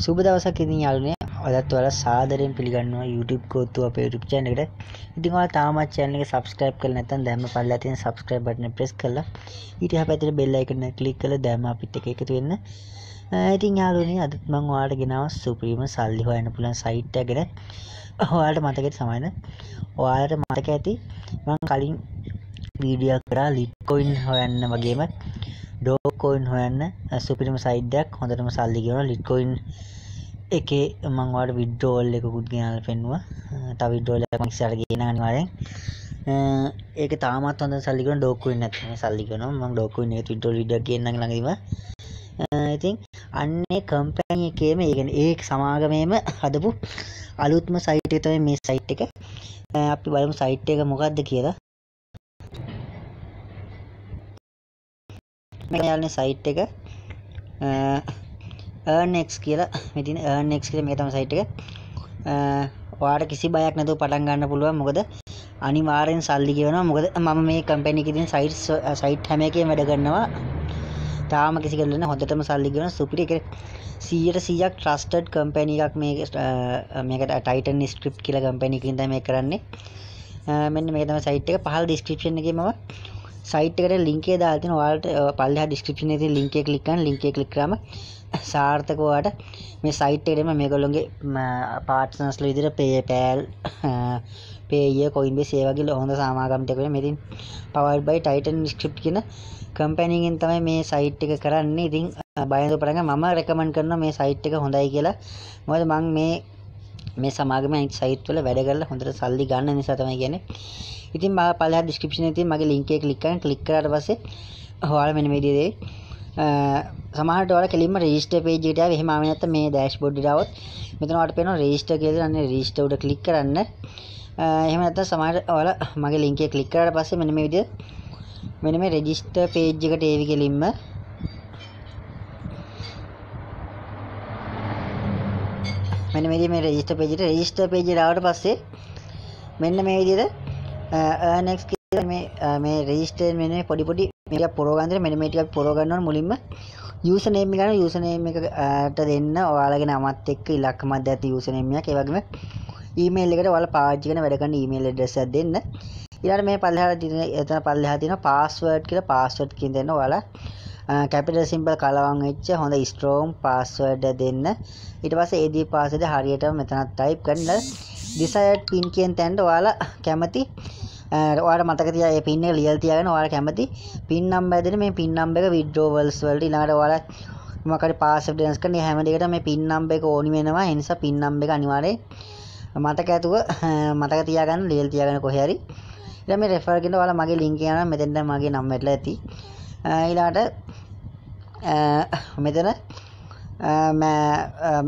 සුබ දවසක් ඉතින් යාළුවනේ. ඔයත් ඔයාලා සාදරයෙන් පිළිගන්නවා YouTube කෝත්තුව අපේ YouTube channel එකට. ඉතින් ඔයාලා තාමත් channel එක subscribe කරලා නැත්නම් දැම්ම පල්ලා තියෙන subscribe button එක press කරලා ඊට එහා පැත්තේ bell icon එක click කරලා දැම්ම අපිත් එක්ක එකතු වෙන්න. ඉතින් යාළුවනේ අදත් මම ඔයාලට ගෙනාවා සුපිරිම සල්ලි හොයන්න පුළුවන් site එක ගැන. ඔයාලට මතකද සමහරද? ඔයාලට මතක ඇති මම කලින් වීඩියෝ කරා Litecoin හොයන්න වගේම Dogecoin හොයන්න සුපිරිම සයිට් එකක් හොඳටම සල්ලි ගෙවන Litecoin එකේ මම ඔයාලට withdrawal එකකුත් ගෙනල්ලා පෙන්නුවා. තව withdrawal එකක් මම ඉස්සරහට ගෙනා අනිවාර්යෙන්. ඒක තාමත් හොඳ සල්ලි ගෙවන Dogecoin නැත්නම් සල්ලි ගෙවනවා. මම Dogecoin එකේ withdrawal වීඩියෝ එකක් ගෙන්නන් ළඟදීම. ඉතින් අන්නේ කම්පැනි එකේම ඒ කියන්නේ ඒ සමාගමේම හදපු අලුත්ම සයිට් එක තමයි මේ සයිට් එක. අපි බලමු සයිට් එක මොකක්ද කියලා. මේ යාළුවනේ සයිට් එක earnx කියලා මේ තියෙන earnx කියලා මේක තමයි සයිට් එක. ඔයාලට කිසි බයක් නැතුව පටන් ගන්න පුළුවන්. මොකද අනිවාර්යෙන් සල්ලි ගෙවනවා. මොකද මම මේ කම්පැනි එකේ තියෙන සයිට් හැම එකේම වැඩ කරනවා. තාම කිසි කෙනෙක් නැහැ. හොඳටම සල්ලි ගෙවන සුපිරි එක 100% trusted කම්පැනි එකක් මේකට Titan script කියලා කම්පැනි එකකින් තමයි මේක කරන්නේ. මෙන්න මේක තමයි සයිට් එක. පහළ description එකේ මම සයිට් එකට ලින්ක් එක දාලා තියෙනවා. ඔයාලට පල්ලෙහා description එකේ තියෙන ලින්ක් එක ක්ලික් කරන්න. ලින්ක් එක ක්ලික් කරාම සාර්ථකව ඔයාලට මේ සයිට් එකේම මේගොල්ලෝගේ පාර්ට්නර්ස්ලා විදිහට PayPal, Payeer, Coinbase ඒ වගේ හොඳ සමාගම් ටික වෙන මෙතින් powered by Titan script කියන කම්පැනි එකෙන් තමයි මේ සයිට් එක කරන්නේ. ඉතින් බයඳ පටන් මම රෙකමන්ඩ් කරනවා මේ සයිට් එක හොඳයි කියලා. මොකද මම මේ සමාගමේ අනිත් සයිට් වල වැඩ කරලා හොඳට සල්ලි ගන්න නිසා තමයි කියන්නේ. ඉතින් මම පළවෙනි description එකේ තියෙන මගේ link එක click කරන්න. click කරාට පස්සේ ඔයාලා මෙන්න මේ විදිහට සමහරට ඔයාලා කෙලින්ම register page එකට ආව. එහෙම ආවේ නැත්නම් මේ dashboard එකට આવොත් මෙතන ඔයාලට පේනවා register කියලා. අන්න register උඩ click කරන්න. එහෙම නැත්නම් සමහරට ඔයාලා මගේ link එක click කරාට පස්සේ මෙන්න මේ විදිහට මෙන්න මේ register page එකට ඒවි කෙලින්ම මෙන්න මේ register page එකට ආවට පස්සේ මෙන්න මේ විදිහට earnx කියලා මේ register මෙන්න පොඩි මේක පොරව ගන්න මෙන්න මේ ටික පොරව ගන්න ඕන. මුලින්ම user name එක ගන්න. user name එකට දෙන්න ඔයාලගේ නමත් එක්ක ඉලක්ක මැද ඇති user name එකක්. ඒ වගේම email එකට ඔයාලා පාවිච්චි කරන වැඩ කරන email address එකක් දෙන්න. ඊළඟට මේ පල්ලෙහා තියෙන password කියලා password කියන දෙන්න. ඔයාලා capital symbol කලවම් වෙච්ච හොඳ strong password දෙන්න. ඊට පස්සේ AD password හරියටම මෙතනත් type කරන්න. desired pin කියන තැනට ඔයාලා කැමති ඔයාලා මතක තියා මේ pin එක ලියලා තියාගෙන ඔයාලා කැමති pin number දෙන්න. මේ pin number එක withdrawals වලට ඊළඟට ඔයාලා මොකක් හරි password dance කරන හැම දෙයකටම මේ pin number එක ඕනි වෙනවා. ඒ නිසා pin number එක අනිවාර්යෙන් මතක තියාගන්න ලියලා තියාගන්න කොහේ හරි. ඊළඟ මේ refer කියන ඔයාලා මගේ link එක යනවා. මෙතෙන්ට මගේ නම වැටලා ඇති. ඊළඟට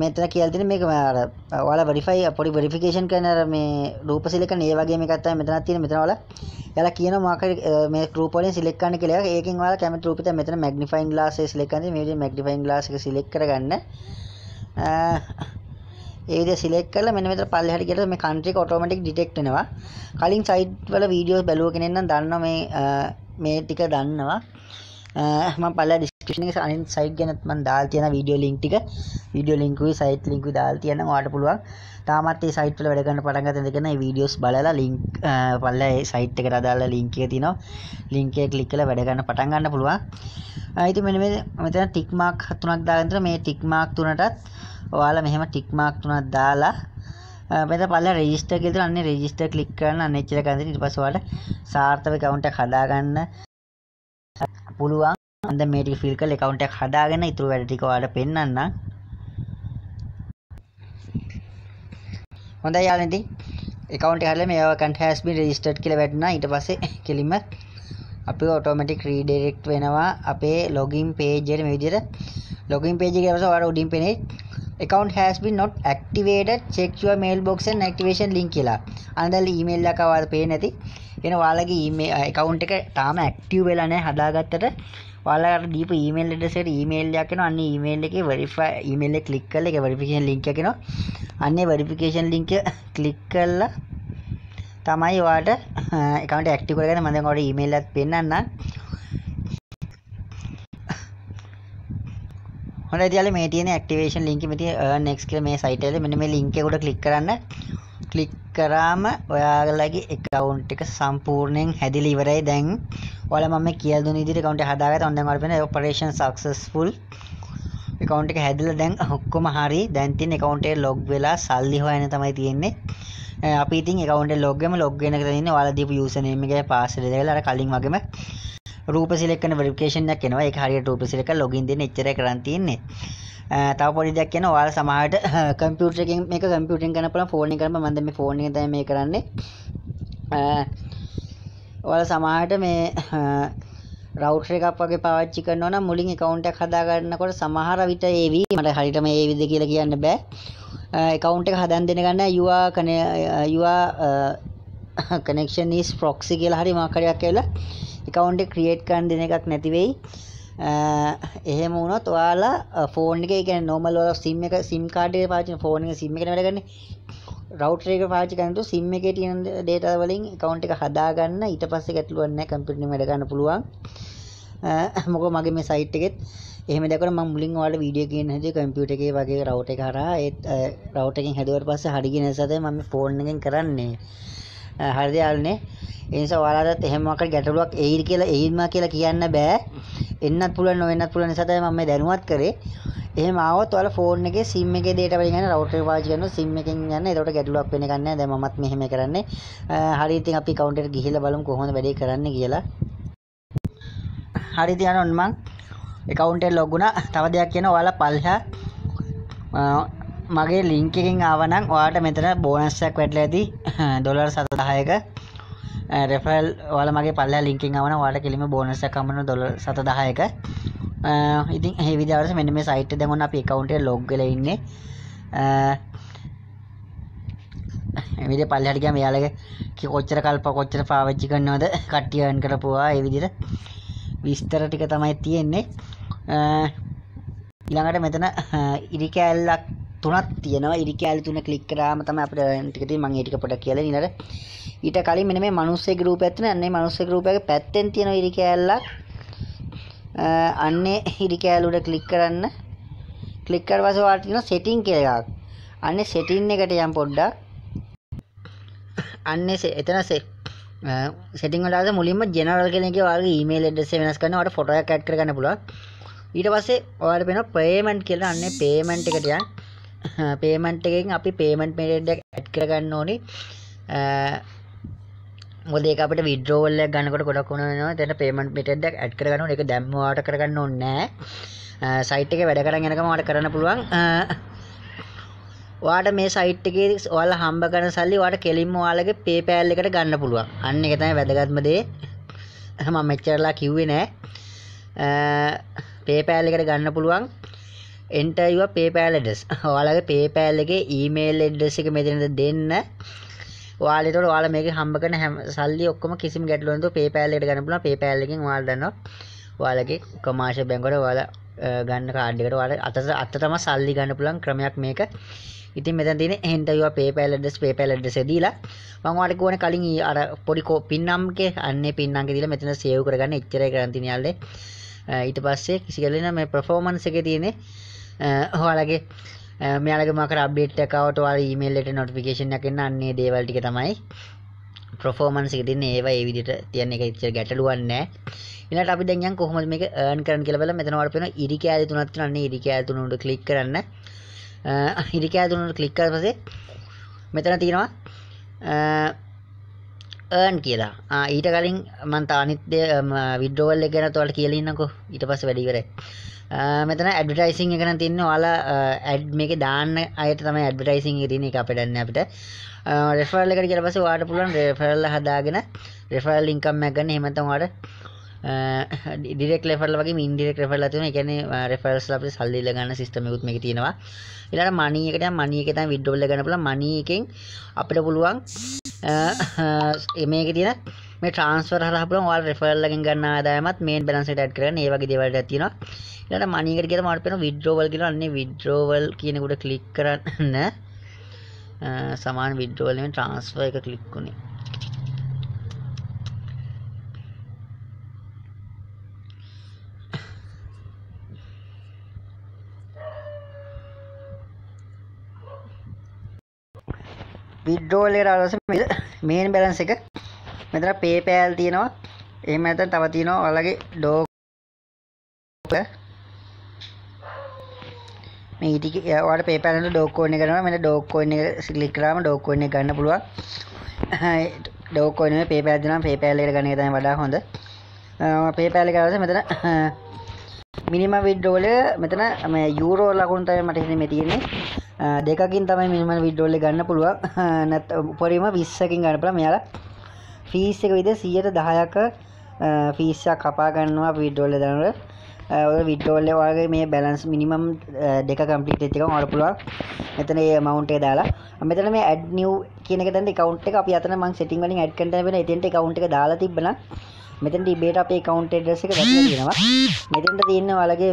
මෙතන කියලා තියෙන මේක ඔයාලා verify පොඩි verification කරන මේ රූප select කරන ඒ වගේ මේකක් තමයි මෙතනක් තියෙන. මෙතන ඔයාලා කියනවා මොකක් හරි මේ රූප වලින් select කරන්න කියලා. ඒකෙන් ඔයාලා කැමති රූපෙට මෙතන magnifying glass එක select කරන්න. මේ විදිහට magnifying glass එක select කරගන්න. ඒ විදිහට select කරලා මෙන්න මෙතන පල්ලෙහාට ගියොත් මේ country එක automatic detect වෙනවා. කලින් site වල videos බැලුව කෙනෙක් නම් දන්නවා මේ ටික දන්නවා. මම පල්ලෙහා description එකේ අනිත් site ගැනත් මම දාලා තියෙන video link ටික video link උයි site link උයි දාලා තියෙනවා. ඔයාලට පුළුවන් තාමත් මේ site වල වැඩ කරන්න පටන් ගන්න දෙන්න මේ videos බලලා link පල්ලෙහා ඒ site එකට අදාළ link එක තියෙනවා. link එක click කරලා වැඩ ගන්න පටන් ගන්න පුළුවන්. ඉතින් මෙන්න මෙතන tick mark 3ක් දාගෙන තියෙනවා. මේ tick mark 3ටත් ඔයාලා මෙහෙම tick mark 3ක් දාලා මෙතන පල්ලෙහා register කියලා තියෙනවා. අන්නේ register click කරන්න අන්න එච්චර ගන්න. ඊට පස්සේ ඔයාලට සාර්ථක account එකක් හදාගන්න පුළුවන්. දැන් මේ ටික fill කරලා account එකක් හදාගෙන ඊටු වැඩ ටික ඔයාලට පෙන්නන්නම්. හොඳයි යාළුවනේ. ඉතින් account එක හදලා මේ account has been registered කියලා වැටුණා. ඊට පස්සේ කෙලින්ම අපිව automatic redirect වෙනවා අපේ login page එකට. මේ විදිහට login page එකේ ඊපස්සේ ඔයාලා උඩින් පෙනේ account has been not activated, check your mailbox and activation link කියලා. අනදල් email එක ඔයාලා පේන්නේ නැති. එන ඔයාලගේ email account එක තාම active වෙලා නැහැ. හදාගත්තට ඔයාලට දීපු email address එකට email එකක් එනවා. අන්නේ email එකේ verify email එක click කරලා ඒක verification link එක එනවා. අන්නේ verification link එක click කරලා තමයි ඔයාලට account active කරගන්න. මම දැන් ඔයාලට email එකක් පෙන්නන්නම්. හොඳයි ඉතින් මේ තියෙන ඇක්ටිවේෂන් ලින්ක් එකේ තියෙන earnx කියලා මේ site එකේ මෙන්න මේ link එක උඩ click කරන්න. click කරාම ඔයාලගේ account එක සම්පූර්ණයෙන් හැදිලා ඉවරයි. දැන් ඔයාලා මම කියලා දුන්න විදිහට account එක හදාගත්තා. දැන් ඔයාලට පේන operation successful. account එක හැදිලා දැන් ඔක්කොම හරි. දැන් තියෙන account එක log වෙලා සල්ලි හොයන්න තමයි තියෙන්නේ. අපි ඉතින් account එක log වෙන එක තියෙන්නේ ඔයාලා දීපු username එකයි password එක දාලා අර කලින් වගේම රූප සිලෙක්ට් කරන වෙරිෆිකේෂන් එකක් එනවා. ඒක හරියට රූප සිලෙක්ට් කරලා ලොගින් දෙන්න එච්චරයි කරන් තියෙන්නේ. තව පොඩි දෙයක් කියනවා. ඔයාලා සමහරට කම්පියුටර් එකෙන් මේක කම්පියුටරින් කරන්න පුළුවන් ෆෝන් එකෙන් කරන්න. මම දැන් මේ ෆෝන් එකෙන් තමයි මේ කරන්නේ. ඔයාලා සමහරට මේ රවුටර් එකක් වගේ පාවිච්චි කරනවා නම් මුලින් account එකක් හදා ගන්නකොට සමහර විට ඒවි මට හරියටම ඒ විදිහ කියලා කියන්න බෑ. account එක හදන් දෙන්න ගන්න your connection is proxy කියලා හරි මොකක් හරි එකක් කියලා account එක create කරන්න දෙන එකක් නැති වෙයි. එහෙම වුණොත් ඔයාලා ෆෝන් එකේ කියන්නේ normal ඔයාලා sim card එක පාවිච්චි කරන ෆෝන් එකේ sim එකනේ වැඩ කරන්නේ. router එක පාවිච්චි කරනකොට sim එකේ තියෙන data වලින් account එක හදා ගන්න ඊට පස්සේ ගැටලුවක් නැහැ. කම්පියුටර් එකෙන් වැඩ ගන්න පුළුවන්. මොකද මගේ මේ site එකෙත් එහෙම දැක්කම මම මුලින් ඔයාලට වීඩියෝ කියන හැදී කම්පියුටර් එකේ වගේ router එක හරහා ඒ router එකෙන් හැදුවට පස්සේ හරි ගිය නිසා තමයි මම මේ ෆෝන් එකෙන් කරන්නේ. හරිද යාළුවනේ? ඒ නිසා ඔයාලටත් එහෙම මොකක් ගැටලුවක් එයිද කියලා කියන්න බෑ. එන්නත් පුළුවන් නොවෙන්නත් පුළුවන් නිසා තමයි මම මේ දැනුවත් කරේ. එහෙම ආවොත් ඔයාලා ෆෝන් එකේ SIM එකේ data වලින් යන router එක පාවිච්චි කරනවා SIM එකෙන් යන. ඒකට ගැටලුවක් වෙන්න ගන්න නැහැ. දැන් මමත් මෙහෙම කරන්නේ. හරි ඉතින් අපි account එකට ගිහිල්ලා බලමු කොහොමද වැඩේ කරන්නේ කියලා. හරි ඉතින් යනවා මම account එක log වුණා. තව දෙයක් කියනවා ඔයාලා පල්හා මගේ link එකෙන් ආව නම් ඔයාලට මෙතන bonus එකක් වැටලා ඇති $710ක referral ඔයාලා මගේ පල්ලෙහා link එකෙන් ආව නම් ඔයාලට කෙලින්ම bonus එකක් හම්බෙනවා $710ක. ඉතින් මේ විදිහට මෙන්න මේ site එක දැන් ඔන්න අපි account එක log වෙලා ඉන්නේ. මේ විදිහ පල්ලෙහාට ගියාම එයාලගේ කොච්චර පාවිච්චි කරනවද කට්ටිය earn කරපුවා ඒ විදිහට විස්තර ටික තමයි තියෙන්නේ. ඊළඟට මෙතන ඉරි කෑල්ලක් 3ක් තියෙනවා. ඉරි කෑලි 3 ක්ලික් කරාම තමයි අපිට earn ටික තියෙන්නේ. මම ඒ ටික පොඩක් කියලා ඊළඟට ඊට කලින් මෙන්න මේ මිනිස්සෙක් රූපයක් තියෙනවා. අන්නේ මිනිස්සෙක් රූපයක පැත්තෙන් තියෙන ඉරි කෑල්ලක්. අන්නේ ඉරි කෑල්ල උඩ ක්ලික් කරන්න. ක්ලික් කරලා පස්සේ ඔයාලට තියෙනවා setting කියලා එකක්. අන්නේ setting එකට යම් පොඩ්ඩක්. අන්නේ එතන setting වල ආද මුලින්ම general කියන එකේ ඔයාලගේ email address එක වෙනස් කරන්න. ඔයාලට ෆොටෝ එකක් add කරගන්න පුළුවන්. ඊට පස්සේ ඔයාලට පේනවා payment කියලා. අන්නේ payment එකට යන්න. payment එකෙන් අපි payment method එක add කරගන්න ඕනේ. මොකද ඒක අපිට withdrawal එකක් ගන්නකොට ගොඩක් වුණ වෙනවා. එතන payment method එක add කරගන්න ඕනේ. ඒක දැම්ම ඔයාලට කරගන්න ඕනේ නැහැ. site එකේ වැඩ කරන් යනකම ඔයාලට කරන්න පුළුවන්. ඔයාලට මේ site එකේ ඔයාලා හම්බ කරන සල්ලි ඔයාලට කෙලින්ම ඔයාලගේ PayPal එකට ගන්න පුළුවන්. අන්න ඒක තමයි වැදගත්ම දේ. මම මෙච්චරලා කිව්වේ නෑ. PayPal එකට ගන්න පුළුවන්. enter your PayPal address. ඔයාලගේ PayPal එකේ email address එක මෙතනද දෙන්න. ඔයාලා මේකේ හම්බ කරන හැම සල්ලි ඔක්කොම කිසිම ගැටලුවක් නැතුව PayPal එකට ගන්න පුළුවන්. PayPal එකෙන් ඔයාලා දන්නවා ඔයාලගේ commercial bank වල ඔයාලා ගන්න කාඩ් එකට ඔයාලා අත තමයි සල්ලි ගන්න පුළුවන් ක්‍රමයක් මේක. ඉතින් මෙතන තියෙන්නේ enter your PayPal address එක දීලා මම ඔයාලට කියවනේ කලින් අර පොඩි පින් නම්කේ අන්නේ පින් නම්කේ දීලා මෙතන save කරගන්න. එච්චරයි කරන් තියෙන්නේ යාළුවේ. ඊට පස්සේ කිසි ගැලේ නෑ මේ performance එකේ තියෙන්නේ ඔයාලගේ මෙයාලගේ මොකක් හරි අප්ඩේට් එකක් ආවොත් ඔයාලා ඊමේල් එකට නොටිෆිකේෂන් එකක් එන්න අන්නේ දේවල් ටික තමයි performance එකේ තියෙන්නේ. ඒවා ඒ විදිහට තියන්න එක ඉච්චර ගැටලුවක් නෑ. ඊළඟට අපි දැන් යන් කොහොමද මේක earn කරන්න කියලා බලලා මෙතන ඔයාලට පේනවා ඉරි කෑලි තුනක් තියෙනවා. අන්නේ ඉරි කෑලි තුන උඩ ක්ලික් කරන්න. ඉරි කෑලි තුන උඩ ක්ලික් කරලා පස්සේ මෙතන තියෙනවා earn කියලා. ඊට කලින් මම තා අනිත් withdrawal එක ගැන ඔයාලට කියලා ඉන්නකෝ. ඊට පස්සේ වැඩ ඉවරයි. මෙතන ඇඩ්වර්ටයිසින් එක නම් තියෙන්නේ ඔයාලා ඇඩ් මේකේ දාන්න අයට තමයි ඇඩ්වර්ටයිසින් එක තියෙන්නේ. ඒක අපිට දන්නේ අපිට. රෙෆරල් එකට ගිහලා පස්සේ ඔයාලට පුළුවන් රෙෆරල් හදාගෙන රෙෆරල් ඉන්කම් එකක් ගන්න. එහෙම නැත්නම් ඔයාලට ඩිරෙක්ට් රෙෆරල් වගේම ඉන්ඩිරෙක්ට් රෙෆරල් තියෙනවා. ඒ කියන්නේ රෙෆරල්ස් වල අපිට සල්ලි ඉල්ල ගන්න සිස්ටම් එකකුත් මේකේ තියෙනවා. ඊළඟට මනි එකට යන මනි එකේ තමයි විත්ඩ්‍රෝල් එක ගන්න පුළුවන්. මනි එකෙන් අපිට පුළුවන් මේකේ තියෙන මේ ට්‍රාන්ස්ෆර් හරහා පුළුවන් ඔයාලා රෙෆරල් එකෙන් ගන්න ආදායමත් මේන් බැලන්ස් එකට ඇඩ් කරගන්න. ඒ වගේ දේවල් ටිකක් තියෙනවා. ඊළඟට මනි එකට ගියම ඔයාලට පේනවා විත්ඩ්‍රෝවල් කියලා. අන්නේ විත්ඩ්‍රෝවල් කියන එකට ක්ලික් කරන්න. සමාන විත්ඩ්‍රෝවල් නෙමෙයි ට්‍රාන්ස්ෆර් එක ක්ලික් වුනේ. withdrawal එකට ආවොත් main balance එක මෙතන PayPal තියෙනවා. එහෙම නැත්නම් තව තියෙනවා ඔයාලගේ doc මේ ඊටික ඔයාලට PayPal වල doc coin එක කරනවා. මෙන්න doc coin එක ක්ලික් කරාම doc coin එක ගන්න පුළුවන්. doc coin එක PayPal දෙනවා. PayPal එකට ගන්න එක තමයි වඩා හොඳ. PayPal එක ආවොත් මෙතන minimum withdrawal මෙතන මේ යූරෝ ලකුණු තමයි මට හිතෙන්නේ මේ තියෙන්නේ. දෙකකින් තමයි minimum withdrawal එක ගන්න පුළුවන්. නැත්නම් උපරිම 20කින් ගන්න පුළුවන්. මෙයාලා fees එක විදිහට 110ක fees එකක් කපා ගන්නවා withdrawal එක දානකොට. ඔය withdrawal එක වගේ මේ balance minimum දෙක complete වෙච්ච එකම වල පුළුවන්. මෙතන මේ amount එක දාලා මෙතන මේ add new කියන එක දැන් account එක අපි අතන මම setting වලින් add කරන්න වෙන එතෙන්ට account එක දාලා තිබ්බනම් මෙතන ඉබේට අපේ account address එක දැක්ලා තියෙනවා. මෙතෙන්ට තියෙන ඔයාලගේ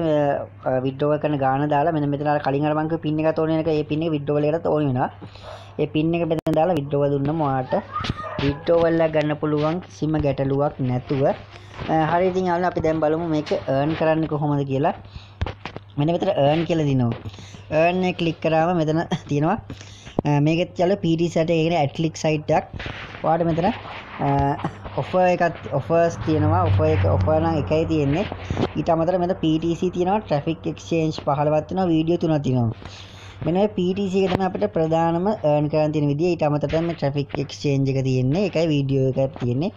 withdraw කරන ගාණ දාලා මෙතන අර කලින් අර මම කිව්ව pin එකත් ඕන වෙන එක ඒ pin එක withdrawal එකටත් ඕන වෙනවා. ඒ pin එක මෙතන දාලා withdrawal දුන්නම ඔයාලට withdrawal එක ගන්න පුළුවන් කිසිම ගැටලුවක් නැතුව. හරි ඉතින් යාළුවනේ අපි දැන් බලමු මේක earn කරන්නේ කොහොමද කියලා. මෙන්න මෙතන earn කියලා දිනවා. earn එක ක්ලික් කරාම මෙතන තියෙනවා මේකත් යාළුවා PTC site එක කියන්නේ ඇට්ලික් site එකක්. ඔයාලට මෙතන offer එකක් offers තියෙනවා. offer නම් එකයි තියෙන්නේ. ඊට අමතරව මෙතන PTC තියෙනවා, traffic exchange 15ක් තියෙනවා, වීඩියෝ 3ක් තියෙනවා. මෙන්න මේ PTC එක තමයි අපිට ප්‍රධානම earn කරන්න තියෙන විදිය. ඊට අමතරව මේ traffic exchange එක තියෙන්නේ. ඒකයි වීඩියෝ එකක් තියෙන්නේ.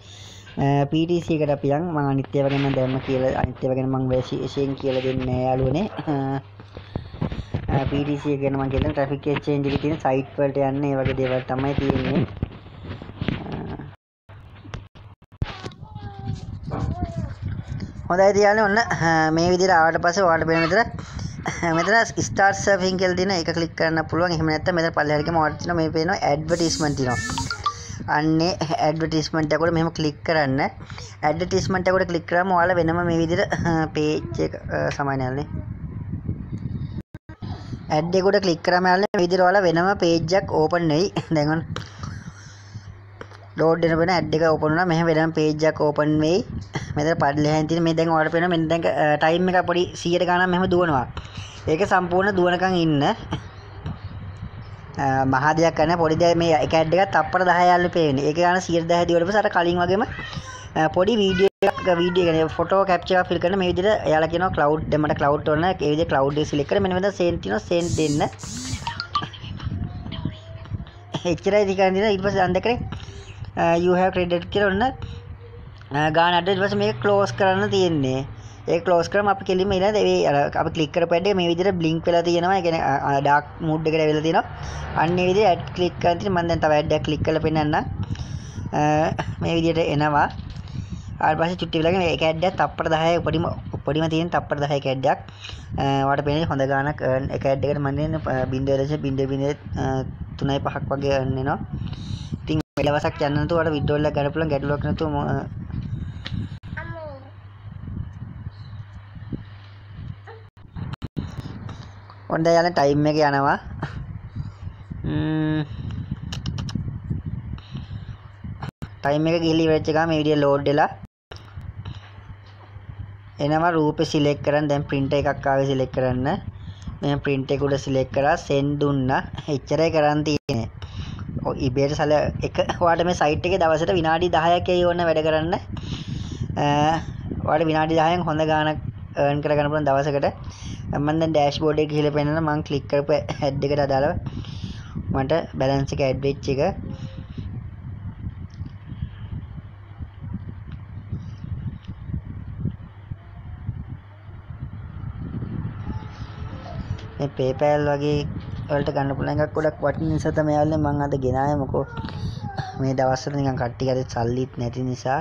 PTC එකට අපි යන් මම අනිත් ඒවා ගැන දැම්ම කියලා අනිත් ඒවා ගැන මම විශේෂයෙන් කියලා දෙන්නේ නැහැ යාළුවනේ. PTC එක ගැන මම කියන්නේ traffic exchange එකේ තියෙන site වලට යන්න ඒ වගේ දේවල් තමයි තියෙන්නේ. හොඳයි යාළුවනේ ඔන්න මේ විදිහට ආවට පස්සේ ඔයාලට වෙන මෙතන start surfing කියලා තියෙන එක ක්ලික් කරන්න පුළුවන්. එහෙම නැත්නම් මෙතන පල්ලෙහාට ගිහම ඔයාලට තියෙනවා මේ පේනවා advertisement තියෙනවා. අන්නේ ඇඩ්වර්ටයිස්මන්ට් එක උඩ මෙහෙම ක්ලික් කරන්න. ඇඩ්වර්ටයිස්මන්ට් එක උඩ ක්ලික් කරාම ඔයාලා වෙනම මේ විදිහට page එක සමානයල්නේ. ඇඩ් එක උඩ ක්ලික් කරාම යාළුවනේ මේ විදිහට ඔයාලා වෙනම page එකක් open වෙයි. දැන් ඔන්න load වෙන ඇඩ් එක open වුණා. මෙහෙම වෙනම page එකක් open වෙයි. මෙතන පල්ලෙහාන් තියෙන මේ දැන් ඔයාලට පේනවා මෙන්න දැන් time එක පොඩි 100ට ගණන් මෙහෙම දුවනවා. ඒක සම්පූර්ණ දුවනකන් ඉන්න. මහා දෙයක් කරන්න පොඩි දෙයක් මේ එක ඇඩ් එකක් තප්පර 10 යාළුවෝ පේන්නේ. ඒක ගන්න 110 දිවට පස්සේ අර කලින් වගේම පොඩි වීඩියෝ කියන්නේ ෆොටෝ කැප්චර් එකක් ෆිල් කරන මේ විදිහට එයාලා කියනවා cloud දැන් මට cloud ඕන නැහැ. ඒ විදිහට cloud එක සිලෙක්ට් කරලා මෙන්න මෙතන send තියෙනවා send දෙන්න. එච්චරයි දිගින් දින ඊට පස්සේ අන්දකරේ you have credit කියලා ඔන්න ගාන අඩ ඊට පස්සේ මේක close කරන්න තියෙන්නේ. ඒක close කරාම අපි කෙලින්ම ඊළඟ ඒ අර අපි click කරපු ඇඩ් එක මේ විදිහට blink වෙලා තියෙනවා. ඒ කියන්නේ dark mood එකට ඇවිල්ලා තියෙනවා. අන්න ඒ විදිහට ඇඩ් click කරන් තියෙන මම දැන් තව ඇඩ් එකක් click කරලා පෙන්නන්න. මේ විදිහට එනවා. ඊට පස්සේ චුට්ටි වෙලාගෙන ඒක ඇඩ් එකක් තප්පර 10 උපරිම තියෙන තප්පර 10ක ඇඩ් එකක්. ඔයාලට පේන්නේ හොඳ ගානක් එක ඇඩ් එකට මම දෙන්නේ 0.0.3.5ක් වගේ earn වෙනවා. ඉතින් වෙලවසක් යන්න නැතුව ඔයාලට withdrawal එකක් ගන්න පුළුවන් ගැටලුවක් නැතුව ඔන්න දැන් යන ටයිම් එක යනවා. ටයිම් එක ගිහිලි වෙච්ච ගමන් මේ විදිය ලෝඩ් වෙලා එනවා. රූපේ සිලෙක්ට් කරන් දැන් print එකක් ආවේ සිලෙක්ට් කරන්න. මම print එක උඩ සිලෙක්ට් කරා send දුන්නා. එච්චරයි කරන් තියෙන්නේ. ඔය ඉබේට සල එක ඔයාලට මේ site එකේ දවසට විනාඩි 10ක් එයි ඕන වැඩ කරන්න. ඔයාලට විනාඩි 10න් හොඳ ගාණක් earn කරගන්න පුළුවන් දවසකට. මම දැන් dashboard එක ගිහලා පෙන්නන මම ක්ලික් කරපු ad එකට අදාළව මට balance එක add වෙච්ච එක මේ PayPal වගේ වලට ගන්න පුළුවන් එකක් ගොඩක් වටින නිසා තමයි යාළුවනේ මම අද ගෙනාවේ. මොකෝ මේ දවස්වල නිකන් කට්ටිය අද සල්ලිත් නැති නිසා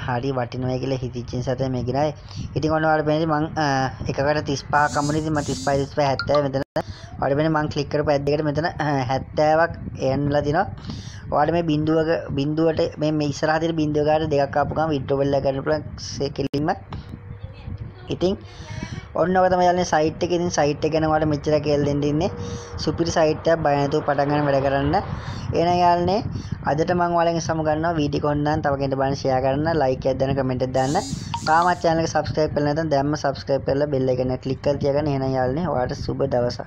හරි වටිනවා කියලා හිතෙච්ච නිසා තමයි මේ ගෙනාවේ. ඉතින් ඔන්න ඔයාලට පේන්නේ මම එකකට 35ක් කම්බුනේ. ඉතින් මම 35 70 මෙතන ඔයාලට පේන්නේ මම ක්ලික් කරපු ඇඩ් එකට මෙතන 70ක් එන්නලා දිනවා. ඔයාලට මේ බිඳුවට මේ ඉස්සරහා තියෙන බිඳුව ගාට දෙකක් ආපු ගමන් withdrawal එක ගන්න පුළුවන් කෙලින්ම. ඉතින් ඔන්න ඔක තමයි යාළුවනේ site එකේ. ඉතින් site එක ගැන ඔයාලට මෙච්චර කියලා දෙන්න ඉන්නේ. සුපිරි site එකක් බය නැතුව පටන් ගන්න වැඩ කරන්න. එහෙනම් යාළුවනේ අදට මම ඔයාලගෙන් සමු ගන්නවා. වීඩියෝ කොන්න නම් තව කෙනෙක්ට බලන්න share කරන්න, like එකක් දාන්න, comment එකක් දාන්න. තාමත් channel එක subscribe කරලා නැත්නම් දැම්ම subscribe කරලා bell එක නේ click කරලා තියාගන්න. එහෙනම් යාළුවනේ ඔයාලට සුබ දවසක්.